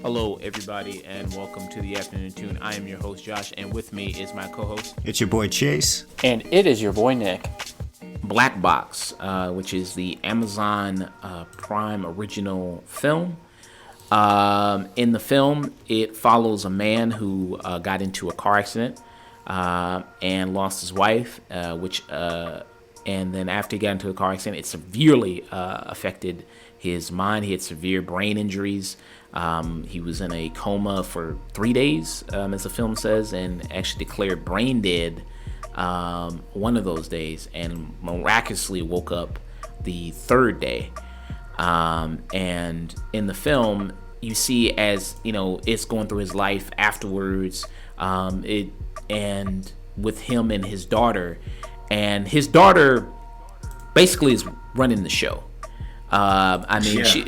Hello, everybody, and welcome to the Afternoon Tune. I am your host, Josh, and with me is my co-host. It's your boy, Chase. And it is your boy, Nick. Black Box, which is the Amazon Prime original film. In the film, it follows a man who got into a car accident and lost his wife, and then after he got into a car accident, it severely affected his mind. He had severe brain injuries. He was in a coma for 3 days, as the film says, and actually declared brain dead one of those days, and miraculously woke up the third day. And in the film, you see as it's going through his life afterwards, and with him and his daughter basically is running the show.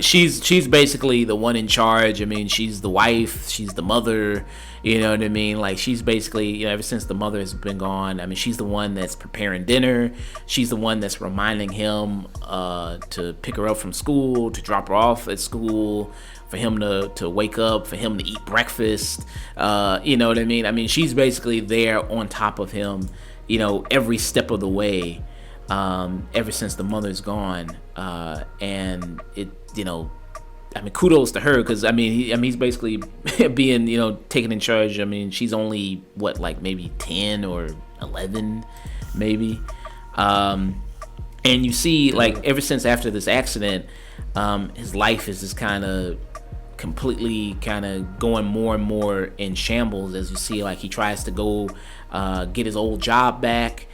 She's basically the one in charge. I mean, she's the wife, she's the mother, you know what I mean? Like, she's basically, ever since the mother has been gone, I mean, she's the one that's preparing dinner. She's the one that's reminding him to pick her up from school, to drop her off at school, for him to wake up, for him to eat breakfast. You know what I mean? I mean, she's basically there on top of him, every step of the way. Ever since the mother's gone, and it, I mean, kudos to her, because he's basically being, taken in charge. I mean, she's only maybe 10 or 11, maybe, and you see, ever since after this accident, his life is just kind of completely going more and more in shambles, as you see, he tries to go get his old job back.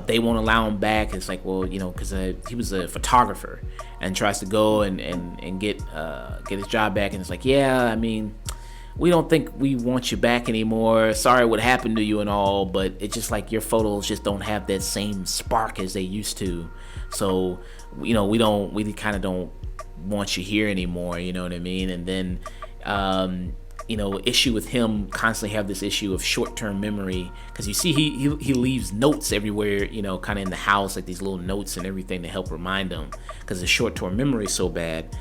They won't allow him back. It's because he was a photographer, and tries to go and get his job back, and it's I mean, we don't think we want you back anymore. Sorry what happened to you and all, but it's just your photos just don't have that same spark as they used to. So we kind of don't want you here anymore. You know what I mean? And then issue with him constantly have this issue of short-term memory, because you see he leaves notes everywhere, kind of in the house, these little notes and everything to help remind him, because his short-term memory is so bad.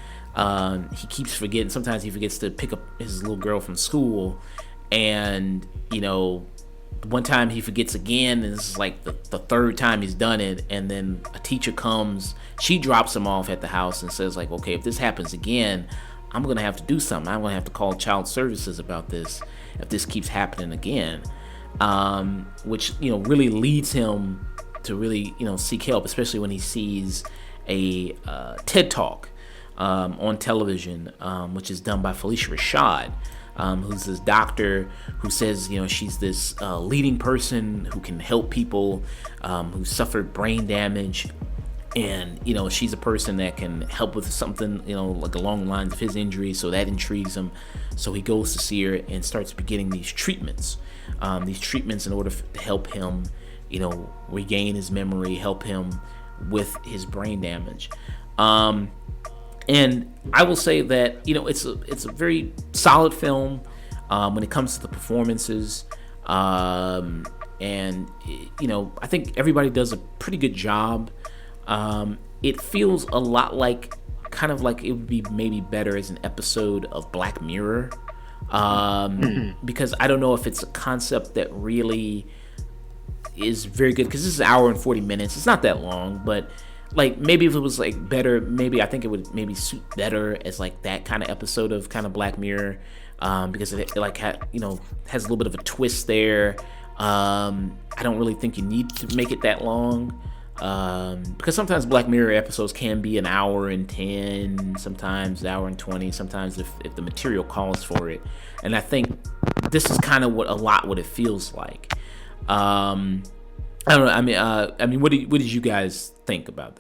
He keeps forgetting. Sometimes he forgets to pick up his little girl from school, and one time he forgets again, and this is the third time he's done it, and then a teacher comes, she drops him off at the house and says okay, if this happens again, I'm going to have to do something. I'm going to have to call child services about this if this keeps happening again, which, really leads him to really, seek help, especially when he sees a TED Talk on television, which is done by Felicia Rashad, who's this doctor who says, she's this leading person who can help people who suffered brain damage. And, she's a person that can help with something, along the lines of his injury. So that intrigues him. So he goes to see her and starts beginning these treatments in order to help him, regain his memory, help him with his brain damage. And I will say that, it's a very solid film when it comes to the performances. And, I think everybody does a pretty good job. It feels a lot kind of like it would be maybe better as an episode of Black Mirror, because I don't know if it's a concept that really is very good, because this is an hour and 40 minutes. It's not that long, but maybe if it was better, maybe I think it would maybe suit better as that kind of episode of kind of Black Mirror, because it has a little bit of a twist there. I don't really think you need to make it that long. Because sometimes Black Mirror episodes can be an hour and 10, sometimes an hour and 20, sometimes if the material calls for it. And I think this is kind of what it feels like. I don't know. I mean, what did you guys think about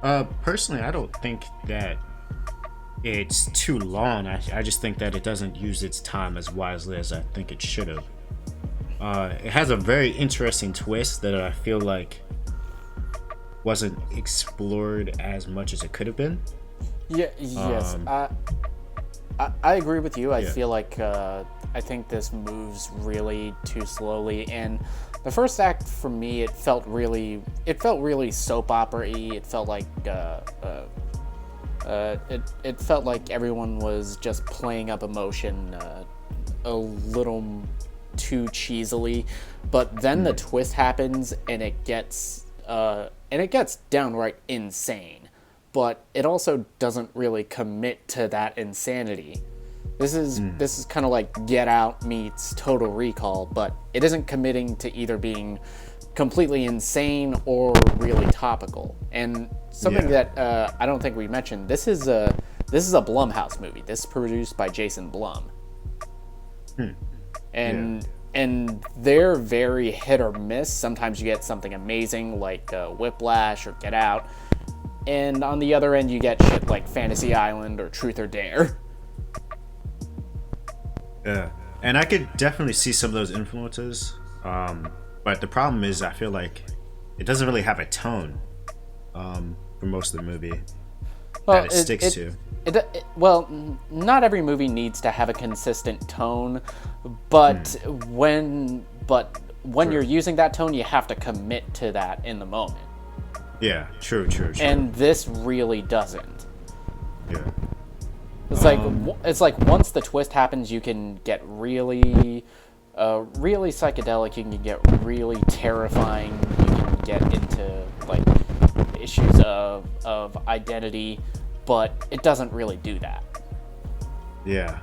that? Personally, I don't think that it's too long. I just think that it doesn't use its time as wisely as I think it should have. It has a very interesting twist that I feel like wasn't explored as much as it could have been. Yes. I agree with you. I feel like I think this moves really too slowly, and The first act for me, it felt really soap opera-y. It felt like it felt like everyone was just playing up emotion a little too cheesily. But then the twist happens, and it gets downright insane. But it also doesn't really commit to that insanity. This is kind of like Get Out meets Total Recall, but it isn't committing to either being completely insane or really topical. And something that I don't think we mentioned, this is a Blumhouse movie. This is produced by Jason Blum. And they're very hit or miss. Sometimes you get something amazing like Whiplash or Get Out. And on the other end, you get shit like Fantasy Island or Truth or Dare. Yeah, and I could definitely see some of those influences, but the problem is I feel like it doesn't really have a tone for most of the movie that it sticks to. Well, not every movie needs to have a consistent tone, but when you're using that tone, you have to commit to that in the moment. Yeah, true. And this really doesn't. Yeah. It's like once the twist happens, you can get really psychedelic. You can get really terrifying. You can get into like issues of identity, but it doesn't really do that. Yeah.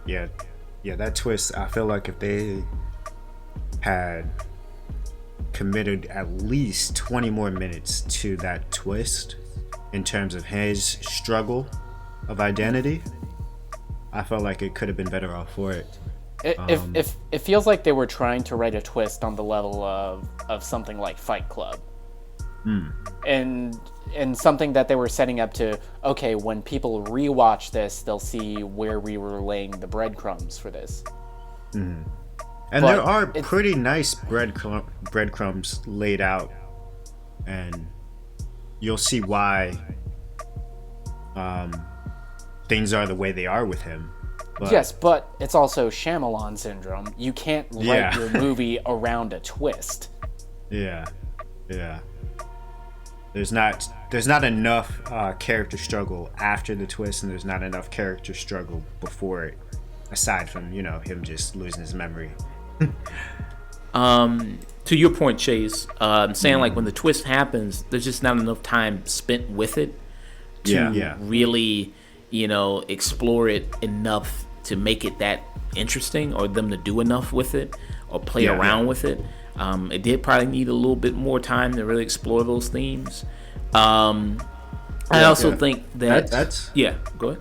That twist. I feel like if they had committed at least 20 more minutes to that twist, in terms of his struggle of identity, I felt like it could have been better off for it. It feels like they were trying to write a twist on the level of something like Fight Club, and something that they were setting up to. Okay, when people rewatch this, they'll see where we were laying the breadcrumbs for this. And there are pretty nice breadcrumbs laid out, and you'll see why things are the way they are with him. But, yes, but it's also Shyamalan syndrome. You can't write your movie around a twist. Yeah. There's not enough character struggle after the twist, and there's not enough character struggle before it, aside from him just losing his memory. To your point, Chase, saying like when the twist happens, there's just not enough time spent with it to really, explore it enough to make it that interesting, or them to do enough with it or play around with it. It did probably need a little bit more time to really explore those themes. I also think that's go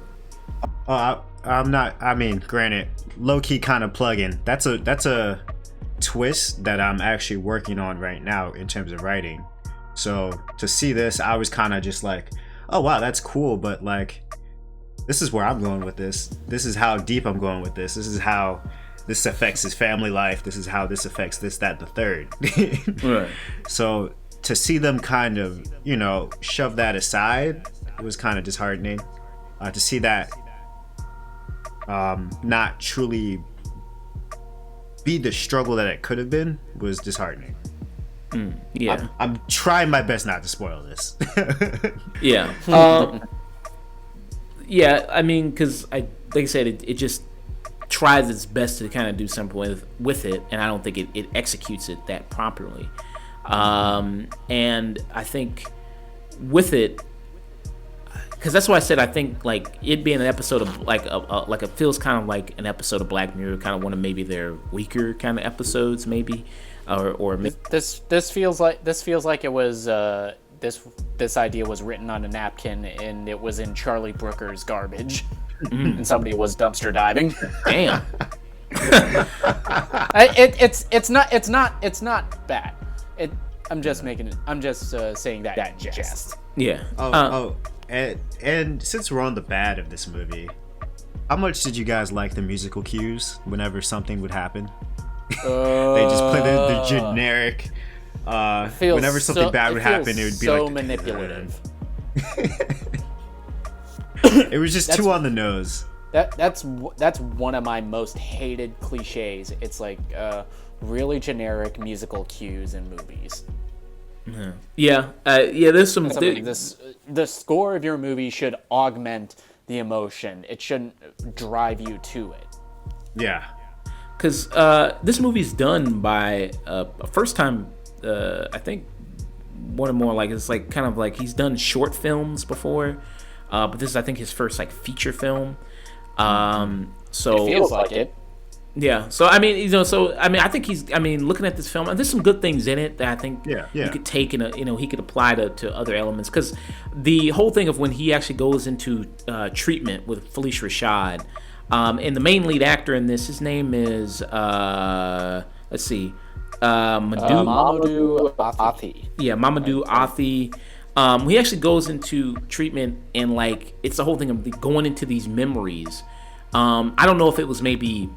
ahead. I'm not. I mean, granted, low key kind of plug-in. That's a twist that I'm actually working on right now in terms of writing. So to see this, I was kind of just like, oh wow, that's cool, but like, this is where I'm going with this. This is how deep I'm going with this. This is how this affects his family life. This is how this affects this, that, the third. Right. So to see them kind of, shove that aside was kind of disheartening. To see that not truly be the struggle that it could have been was disheartening. I'm trying my best not to spoil this. Yeah, I mean, because like I said, it just tries its best to kind of do something with it, and I don't think it executes it that properly. And I think with it, because that's why I said I think like it being an episode of like it feels kind of like an episode of Black Mirror, kind of one of maybe their weaker kind of episodes, maybe, or this feels like it was. This idea was written on a napkin, and it was in Charlie Brooker's garbage, and somebody was dumpster diving. Damn. It's not bad. I'm just saying that in jest. Yeah. And since we're on the bad of this movie, how much did you guys like the musical cues whenever something would happen? They just play the generic. Whenever something bad would happen, it would be so manipulative. It was just too on the nose. That's one of my most hated cliches. It's like, really generic musical cues in movies. Yeah, there's some. I mean, the score of your movie should augment the emotion. It shouldn't drive you to it. Yeah. Because this movie's done by a first time, I think, one or more, like, it's like kind of like he's done short films before, but this is, I think, his first like feature film. So It feels like it. yeah. So I mean, I think looking at this film, there's some good things in it that I think he could take and he could apply to other elements. Because the whole thing of when he actually goes into treatment with Felicia Rashad, and the main lead actor in this, his name is let's see, Mamadou Athi. Yeah, Mamadou Athi. He actually goes into treatment, and like it's the whole thing of going into these memories. I don't know if it was maybe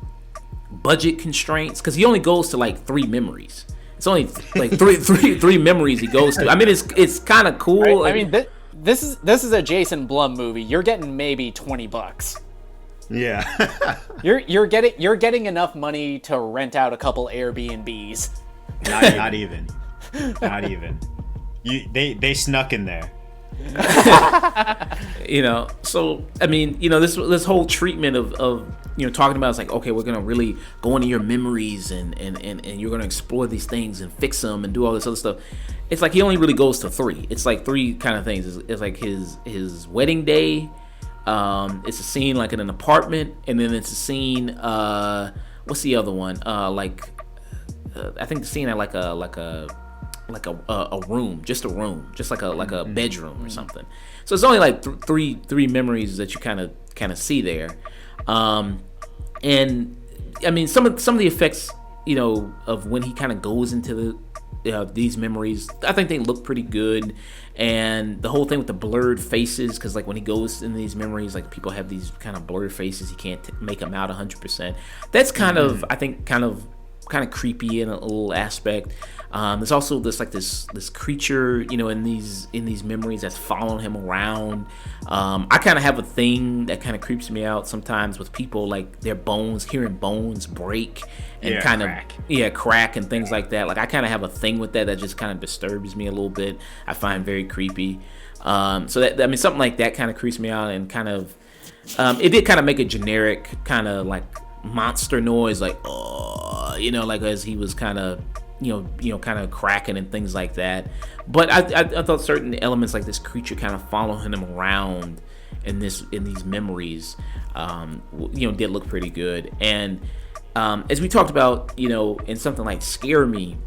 budget constraints, because he only goes to like 3 memories. It's only like three memories he goes to. I mean, it's kind of cool. Right? I mean, this is a Jason Blum movie. You're getting maybe $20. Yeah. you're getting enough money to rent out a couple Airbnbs. Not even. Not even. They snuck in there. So I mean, this whole treatment of talking about, it's like, okay, we're gonna really go into your memories and you're gonna explore these things and fix them and do all this other stuff. It's like he only really goes to 3. It's like 3 kind of things. It's like his wedding day. It's a scene like in an apartment, and then it's a scene. What's the other one? I think the scene at like a room, just like a bedroom or something. So it's only like three memories that you kind of see there. And I mean, some of the effects, of when he kind of goes into these memories, I think they look pretty good. And the whole thing with the blurred faces, because like when he goes in these memories, like people have these kind of blurred faces, he can't make them out 100%. That's kind of, I think, kind of creepy in a little aspect. There's also this creature, in these memories that's following him around. I kind of have a thing that kind of creeps me out sometimes with people, like their bones, hearing bones break and crack and things like that. Like I kind of have a thing with that just kind of disturbs me a little bit. I find very creepy. So that, I mean, something like that kind of creeps me out, and kind of it did kind of make a generic kind of like monster noise, like like as he was kind of kind of cracking and things like that. But I thought certain elements like this creature kind of following him around in these memories did look pretty good. And as we talked about, in something like Scare Me,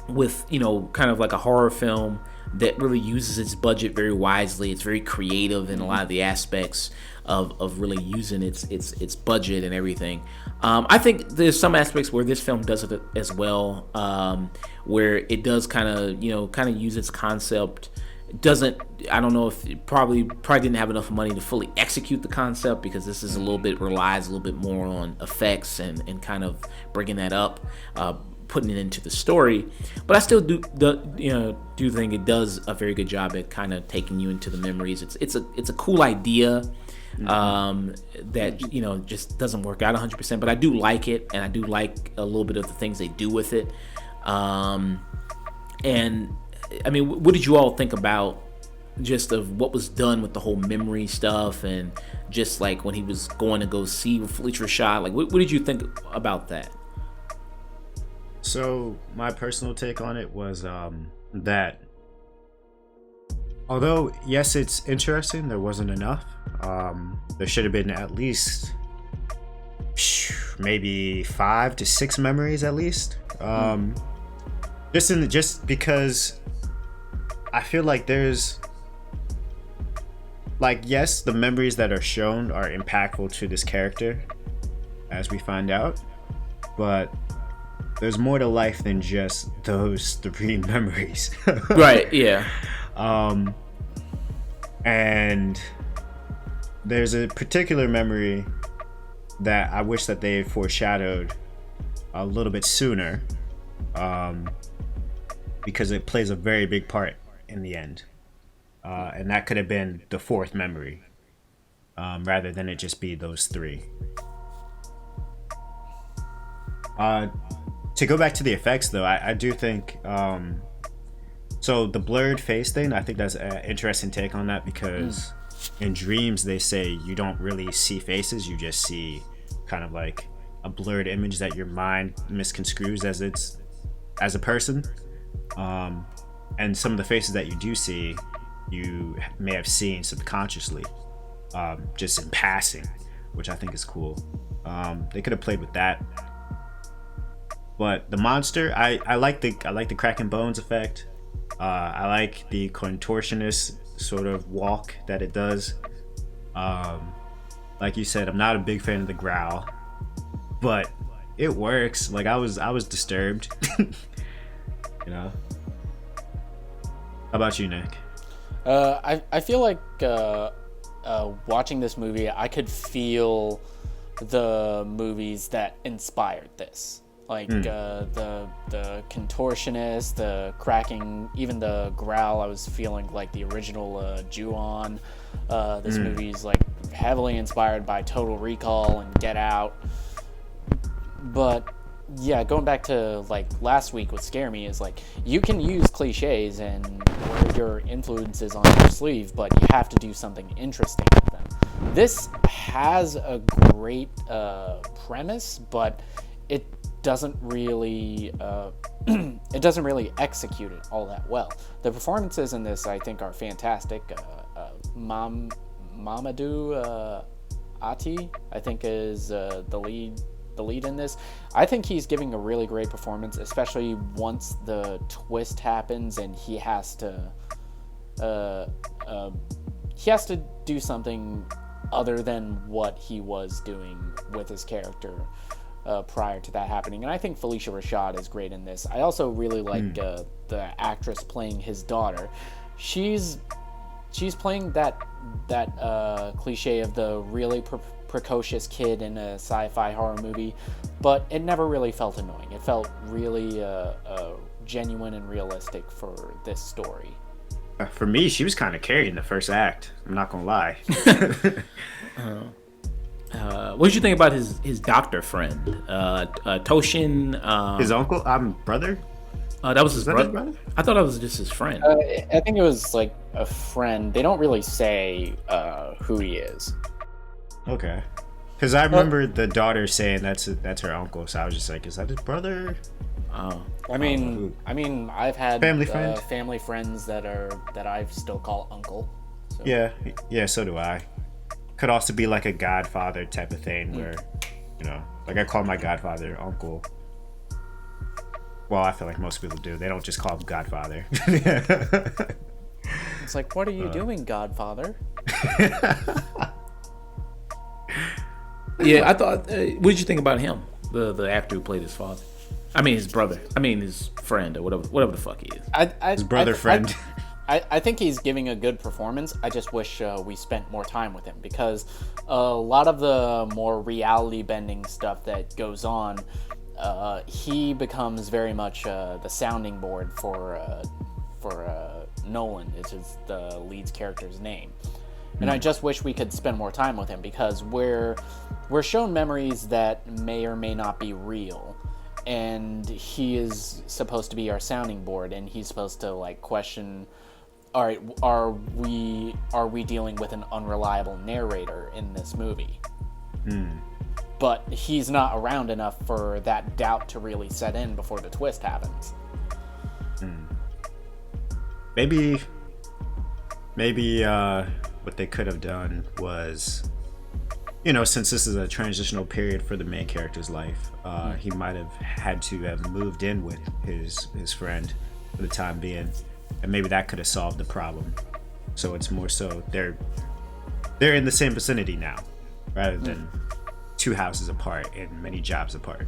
with kind of like a horror film that really uses its budget very wisely. It's very creative in a lot of the aspects of really using its budget and everything. I think there's some aspects where this film does it as well, where it does kind of use its concept. It doesn't, I don't know if it probably didn't have enough money to fully execute the concept, because this is relies a little bit more on effects and kind of bringing that up, putting it into the story. But I still do think it does a very good job at kind of taking you into the memories. It's a cool idea that just doesn't work out 100%, but I do like it, and I do like a little bit of the things they do with it. And I mean, what did you all think about just of what was done with the whole memory stuff, and just like when he was going to go see Felicia Rashad? Like, what did you think about that? So my personal take on it was that although yes, it's interesting, there wasn't enough. There should have been at least maybe 5 to 6 memories at least. Just because I feel like there's yes, the memories that are shown are impactful to this character, as we find out, but there's more to life than just those 3 memories. Right, yeah. And there's a particular memory that I wish that they had foreshadowed a little bit sooner, because it plays a very big part in the end. And that could have been the 4th memory, rather than it just be those 3. to go back to the effects though, I do think so the blurred face thing, I think that's an interesting take on that, because in dreams they say you don't really see faces, you just see kind of like a blurred image that your mind misconstrues as a person. And some of the faces that you do see, you may have seen subconsciously, just in passing, which I think is cool. They could have played with that. But the monster, I like the cracking bones effect. I like the contortionist sort of walk that it does. Like you said, I'm not a big fan of the growl, but it works. Like I was disturbed. You know. How about you, Nick? I feel like watching this movie, I could feel the movies that inspired this. Like the contortionist, the cracking, even the growl. I was feeling like the original Ju-on. This movie's like heavily inspired by Total Recall and Get Out. But yeah, going back to like last week, what scared me is like you can use cliches and wear your influences on your sleeve, but you have to do something interesting with them. This has a great premise, but it doesn't really execute it all that well. The performances in this, I think, are fantastic. Mamadou Ati, I think, is the lead in this. I think he's giving a really great performance, especially once the twist happens and he has to do something other than what he was doing with his character prior to that happening. And I think Felicia Rashad is great in this. I also really like the actress playing his daughter. She's playing that cliche of the really precocious kid in a sci-fi horror movie, but it never really felt annoying. It felt really genuine and realistic for this story. For me, she was kind of carrying the first act. I'm not gonna lie. What did you think about his doctor friend, Toshin? His uncle, brother. That was his His brother. brother? I thought that was just his friend. I think it was like a friend. They don't really say who he is. Okay. Because I remember the daughter saying that's her uncle, so I was just like, is that his brother? I mean, I've had Family friends that I still call uncle. So. Yeah, so do I. Could also be like a godfather type of thing where, you know, like I call my godfather uncle. Well, I feel like most people do. They don't just call him godfather. It's like, what are you doing, godfather? Yeah, I thought. What did you think about him? The actor who played his father. I mean, his brother. I mean, his friend or whatever the fuck he is. His brother friend. I think he's giving a good performance. I just wish we spent more time with him, because a lot of the more reality bending stuff that goes on, he becomes very much the sounding board for Nolan, which is the lead's character's name. And I just wish we could spend more time with him, because we're shown memories that may or may not be real, and he is supposed to be our sounding board, and he's supposed to like question, all right, are we dealing with an unreliable narrator in this movie? But he's not around enough for that doubt to really set in before the twist happens. Maybe what they could have done was, you know, since this is a transitional period for the main character's life, he might have had to have moved in with his friend for the time being, and maybe that could have solved the problem. So it's more so they're in the same vicinity now, rather than two houses apart and many jobs apart.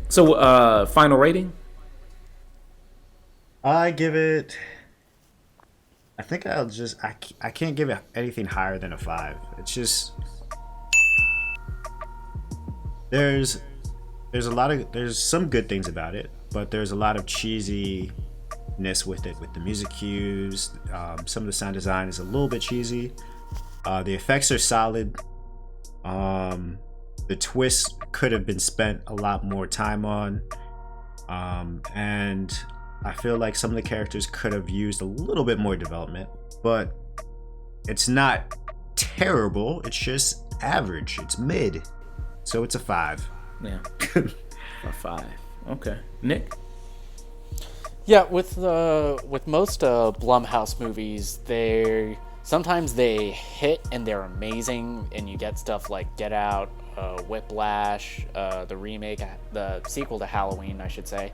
So, final rating? I give it. I think I'll just. I can't give it anything higher than a 5. It's just. There's some good things about it, but there's a lot of cheesiness with it, with the music cues. Some of the sound design is a little bit cheesy. The effects are solid. The twist could have been spent a lot more time on. And I feel like some of the characters could have used a little bit more development, but it's not terrible. It's just average. It's mid. So it's a 5. Yeah. A 5. Okay. Nick? Yeah, with most Blumhouse movies, sometimes they hit and they're amazing, and you get stuff like Get Out, Whiplash, the sequel to Halloween, I should say.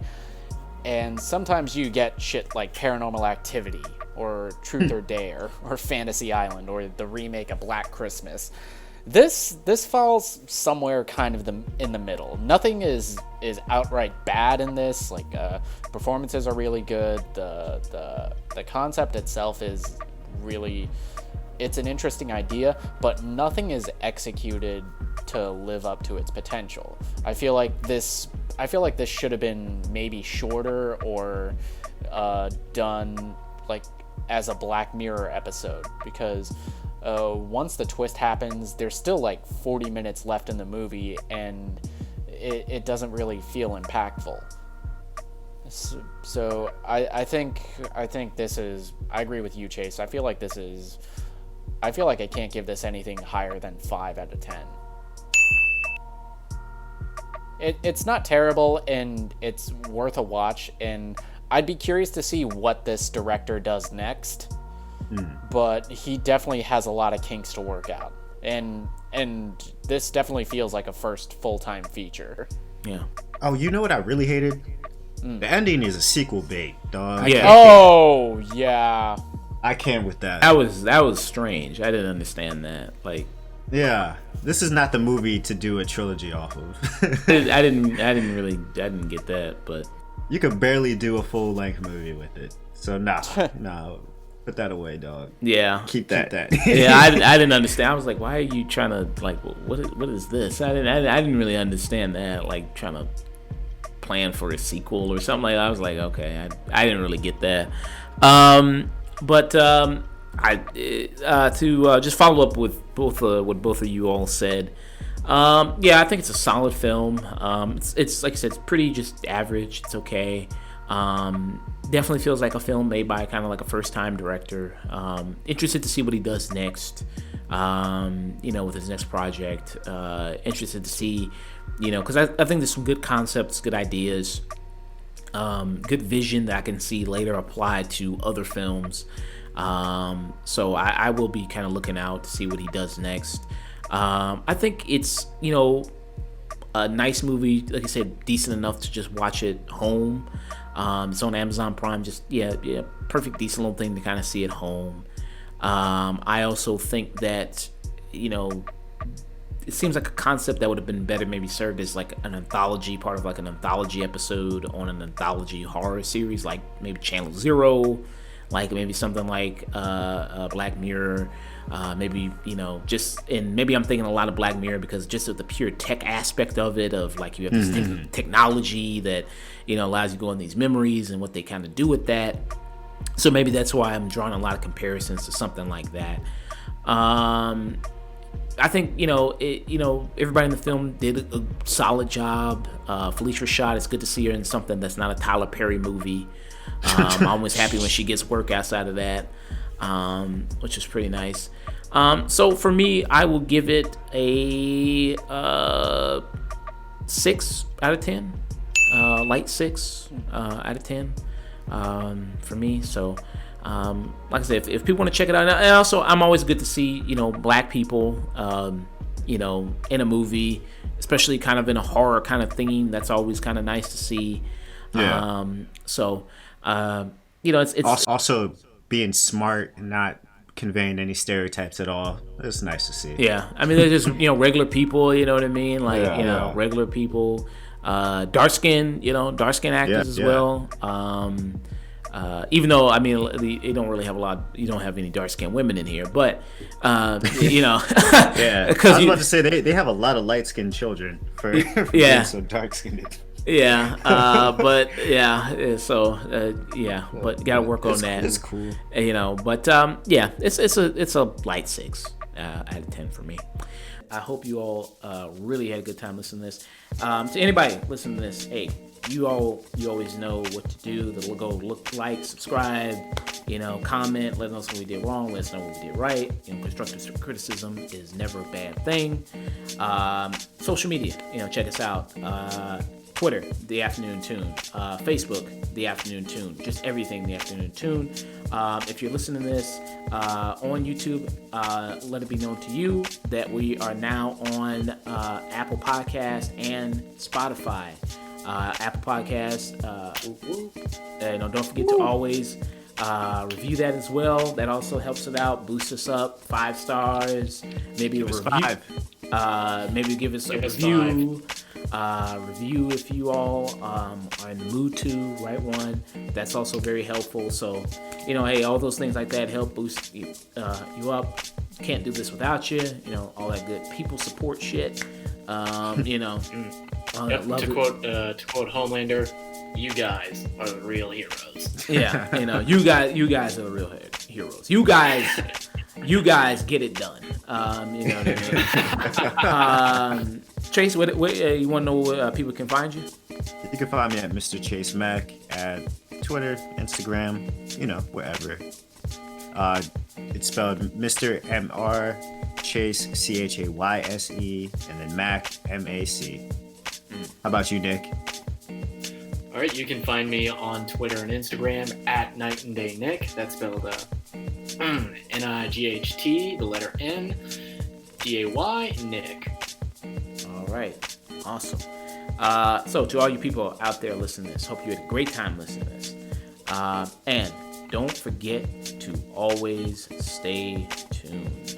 And sometimes you get shit like Paranormal Activity, or Truth or Dare, or Fantasy Island, or the remake of Black Christmas. This falls somewhere kind of in the middle. Nothing is outright bad in this. Like performances are really good. The concept itself is really, it's an interesting idea, but nothing is executed to live up to its potential. I feel like this should have been maybe shorter, or done like as a Black Mirror episode, because once the twist happens, there's still like 40 minutes left in the movie, and it doesn't really feel impactful. So I think this is, I agree with you, Chase. I feel like I can't give this anything higher than 5 out of 10. It's not terrible, and it's worth a watch, and I'd be curious to see what this director does next. But he definitely has a lot of kinks to work out, and this definitely feels like a first full-time feature. Yeah. Oh, you know what I really hated? The ending is a sequel bait, dog. Yeah. Oh yeah. I can't with that. That was strange. I didn't understand that. Like, yeah, this is not the movie to do a trilogy off of. I didn't get that, but you could barely do a full-length movie with it. So no. Put that away, dog. Yeah. Keep that. Yeah, I didn't understand. I was like, why are you trying to, like, what is this? I didn't really understand that, like, trying to plan for a sequel or something like that. I was like, okay, I didn't really get that. But to just follow up with what both of you all said. Yeah, I think it's a solid film. It's like I said, it's pretty just average. It's okay. Definitely feels like a film made by kind of like a first-time director. Interested to see what he does next, with his next project. Interested to see, because I think there's some good concepts, good ideas, good vision that I can see later applied to other films. So I will be kind of looking out to see what he does next. I think it's, a nice movie, like I said, decent enough to just watch it home. It's on Amazon Prime. Just perfect, decent little thing to kind of see at home. I also think that it seems like a concept that would have been better maybe served as like an anthology, part of like an anthology episode on an anthology horror series, like maybe Channel Zero, like maybe something like Black Mirror. Maybe maybe I'm thinking a lot of Black Mirror because just of the pure tech aspect of it, of like you have this technology that allows you to go in these memories and what they kind of do with that. So maybe that's why I'm drawing a lot of comparisons to something like that. I think everybody in the film did a solid job. Felicia Rashad, it's good to see her in something that's not a Tyler Perry movie. I'm always happy when she gets work outside of that, which is pretty nice. So for me, I will give it a 6 out of 10, light 6 out of 10 for me. So like I said, if people want to check it out, and also I'm always good to see Black people in a movie, especially kind of in a horror kind of theme. That's always kind of nice to see. Yeah. It's also being smart and not conveying any stereotypes at all. It's nice to see. Yeah, I mean, they're just regular people. You know what I mean? Like Yeah. regular people, dark skin actors as well. Even though I mean, they don't really have a lot. You don't have any dark skinned women in here, but Yeah, because I was about to say they have a lot of light skinned children for being so dark skinned. Yeah, but but gotta work on that. It's cool, but it's a light 6 out of 10 for me. I hope you all really had a good time listening to this. To anybody listening to this, hey, you always know what to do. Go look, like, subscribe, comment, let us know what we did wrong, let us know what we did right. Constructive criticism is never a bad thing. Social media, check us out. Twitter, The Afternoon Tune. Facebook, The Afternoon Tune. Just everything, The Afternoon Tune. If you're listening to this on YouTube, let it be known to you that we are now on Apple Podcast and Spotify. Apple Podcast, don't forget to always review that as well. That also helps it out, boosts us up, 5 stars, maybe a review. Maybe give us a review. Review if you all are in the mood to write one. That's also very helpful. So, hey, all those things like that help boost you up. Can't do this without you. All that good people support shit. To quote Homelander, you guys are the real heroes. Yeah, you guys are the real heroes. You guys get it done. You know what I mean? Chase, what you want to know where people can find you? You can find me at Mr. Chase Mac at Twitter, Instagram, wherever. It's spelled Mr. M.R. Chase, Chayse, and then Mac, MAC. How about you, Nick? All right, you can find me on Twitter and Instagram at Night and Day Nick. That's spelled NIGHT, the letter N, DAY, Nick. All right, awesome. So to all you people out there listening to this, hope you had a great time listening to this. And don't forget to always stay tuned.